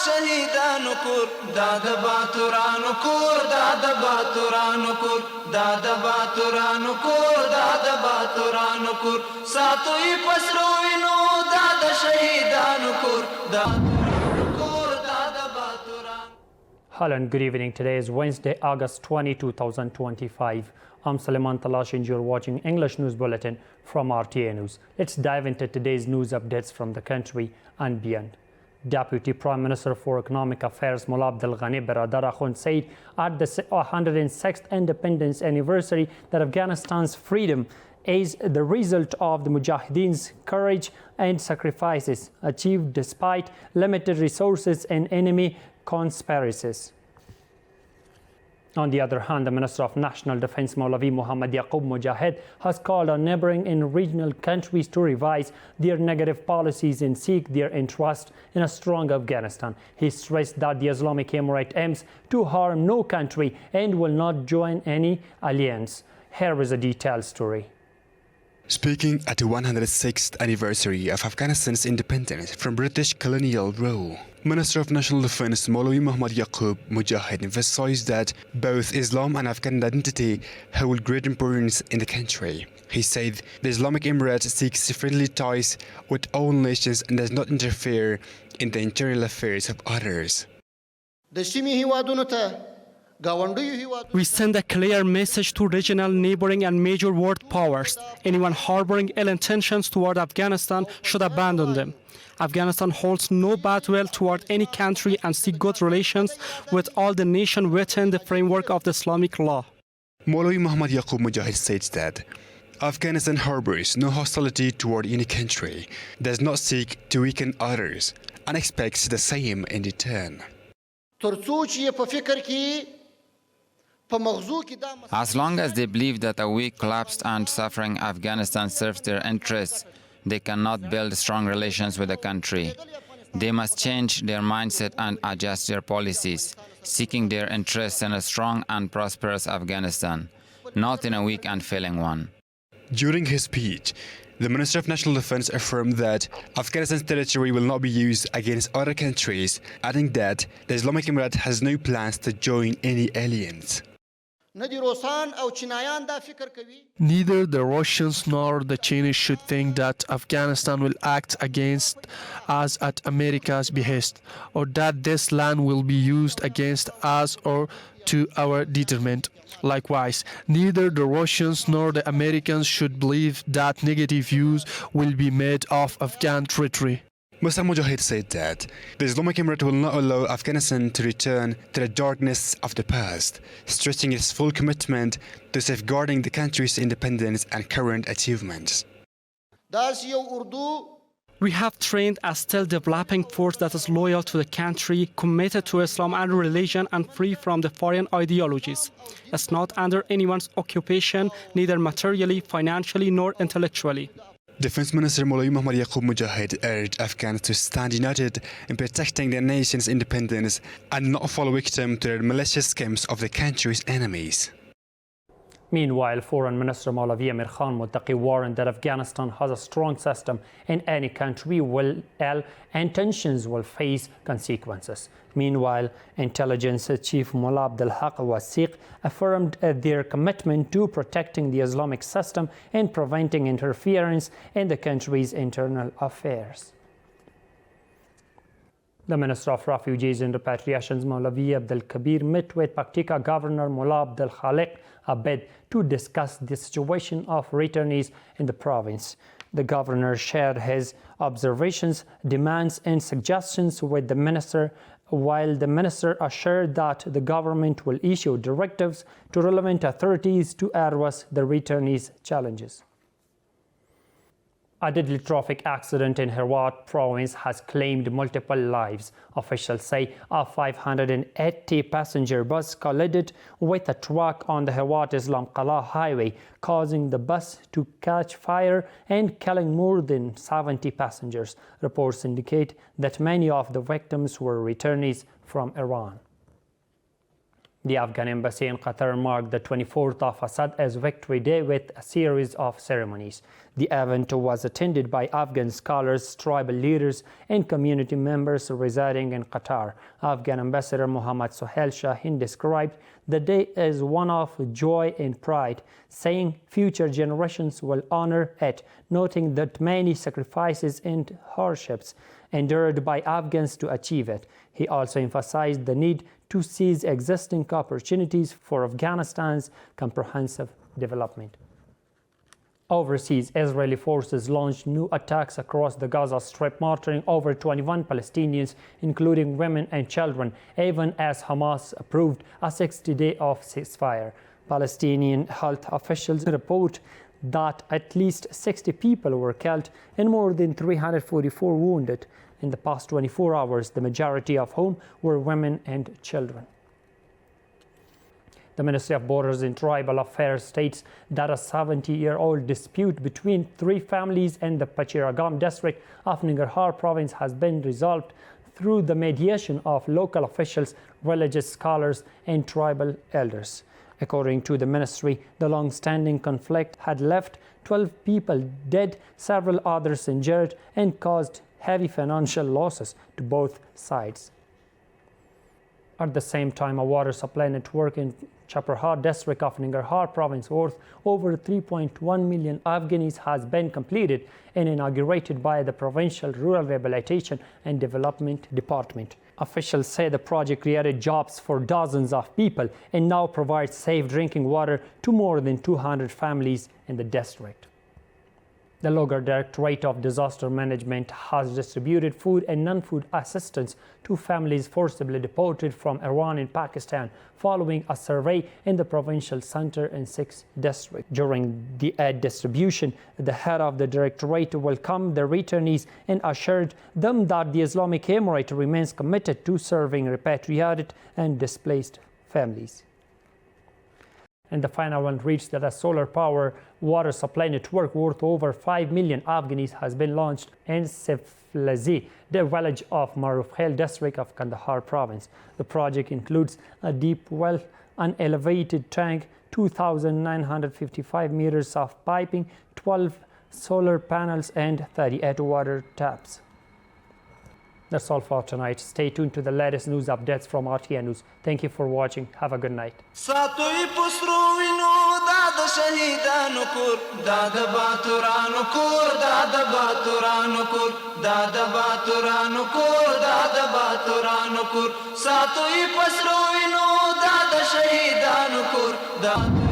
شهیدانو کور دا د باتورانو کور دا د باتورانو کور دا د باتورانو کور دا د باتورانو کور ساتوي پسرو وینو دا د شهیدانو کور دا کور دا د باتورانو. Hello and good evening. Today is Wednesday, August 20, 2025. I'm Suleiman Talash and you're watching English News Bulletin from RTA News. Let's dive into today's news updates from the country and beyond. Deputy Prime Minister for Economic Affairs Mullah Abdul Ghani Baradar Akhund said at the 106th independence anniversary that Afghanistan's freedom is the result of the Mujahideen's courage and sacrifices achieved despite limited resources and enemy conspiracies. On the other hand, the Minister of National Defense Maulavi Muhammad Yaqub Mujahid has called on neighboring and regional countries to revise their negative policies and seek their interest in a strong Afghanistan. He stressed that the Islamic Emirate aims to harm no country and will not join any alliance. Here is a detailed story. Speaking at the 106th anniversary of Afghanistan's independence from British colonial rule, Minister of National Defense Maulavi Muhammad Yaqub Mujahid emphasized that both Islam and Afghan identity hold great importance in the country. He said the Islamic Emirate seeks friendly ties with all nations and does not interfere in the internal affairs of others. We send a clear message to regional, neighboring and major world powers. Anyone harboring ill intentions toward Afghanistan should abandon them. Afghanistan holds no bad will toward any country and seeks good relations with all the nations within the framework of the Islamic law. Maulavi Muhammad Yaqub Mujahid states that Afghanistan harbors no hostility toward any country, does not seek to weaken others, and expects the same in return. As long as they believe that a weak, collapsed and suffering Afghanistan serves their interests, they cannot build strong relations with the country. They must change their mindset and adjust their policies, seeking their interests in a strong and prosperous Afghanistan, not in a weak and failing one. During his speech, the Minister of National Defense affirmed that Afghanistan's territory will not be used against other countries, adding that the Islamic Emirate has no plans to join any alliance. Neither the Russians nor the Chinese should think that Afghanistan will act against us at America's behest, or that this land will be used against us or to our detriment. Likewise, neither the Russians nor the Americans should believe that negative views will be made of Afghan territory. Mr. Mujahid said that the Islamic Emirate will not allow Afghanistan to return to the darkness of the past, stressing its full commitment to safeguarding the country's independence and current achievements. We have trained a still developing force that is loyal to the country, committed to Islam and religion, and free from the foreign ideologies. It's not under anyone's occupation, neither materially, financially, nor intellectually. Defense Minister Maulavi Muhammad Yaqub Mujahid urged Afghans to stand united in protecting their nation's independence and not fall victim to the malicious schemes of the country's enemies. Meanwhile, Foreign Minister Maulavi Amir Khan Muttaqi warned that Afghanistan has a strong system and any country will ill intentions will face consequences. Meanwhile, Intelligence Chief Mullah Abdul Haq Wasiq affirmed their commitment to protecting the Islamic system and preventing interference in the country's internal affairs. The Minister of Refugees and Repatriations, Maulavi Abdul Kabir, met with Paktika Governor Mullah Abdul Khaliq Abed to discuss the situation of returnees in the province. The governor shared his observations, demands and suggestions with the minister, while the minister assured that the government will issue directives to relevant authorities to address the returnees' challenges. A deadly traffic accident in Herat province has claimed multiple lives. Officials say a 580-passenger bus collided with a truck on the Herat-Islam Qala highway, causing the bus to catch fire and killing more than 70 passengers. Reports indicate that many of the victims were returnees from Iran. The Afghan embassy in Qatar marked the 24th of Asad as Victory Day with a series of ceremonies. The event was attended by Afghan scholars, tribal leaders, and community members residing in Qatar. Afghan Ambassador Mohammad Sohail Shaheen described the day as one of joy and pride, saying future generations will honor it, noting that many sacrifices and hardships endured by Afghans to achieve it. He also emphasized the need to seize existing opportunities for Afghanistan's comprehensive development. Overseas, Israeli forces launched new attacks across the Gaza Strip, martyring over 21 Palestinians, including women and children, even as Hamas approved a 60-day of ceasefire. Palestinian health officials report that at least 60 people were killed and more than 344 wounded in the past 24 hours, the majority of whom were women and children. The Ministry of Borders and Tribal Affairs states that a 70-year-old dispute between three families in the Pachiragam district of Nangarhar province has been resolved through the mediation of local officials, religious scholars, and tribal elders. According to the ministry, the long-standing conflict had left 12 people dead, several others injured, and caused heavy financial losses to both sides. At the same time, a water supply network in Chaparhar district of Nangarhar province worth over 3.1 million Afghanis has been completed and inaugurated by the Provincial Rural Rehabilitation and Development Department. Officials say the project created jobs for dozens of people and now provides safe drinking water to more than 200 families in the district. The Logar Directorate of Disaster Management has distributed food and non-food assistance to families forcibly deported from Iran and Pakistan following a survey in the provincial center and 6 districts. During the aid distribution, the head of the directorate welcomed the returnees and assured them that the Islamic Emirate remains committed to serving repatriated and displaced families. And the final one reached that a solar power water supply network worth over 5 million Afghanis has been launched in Seflazi, the village of Maruf Khail district of Kandahar province. The project includes a deep well, an elevated tank, 2,955 meters of piping, 12 solar panels, and 38 water taps. That's all for tonight. Stay tuned to the latest news updates from RTA News. Thank you for watching. Have a good night. ساتوی پسرو وینو دا د شهیدانو کور دا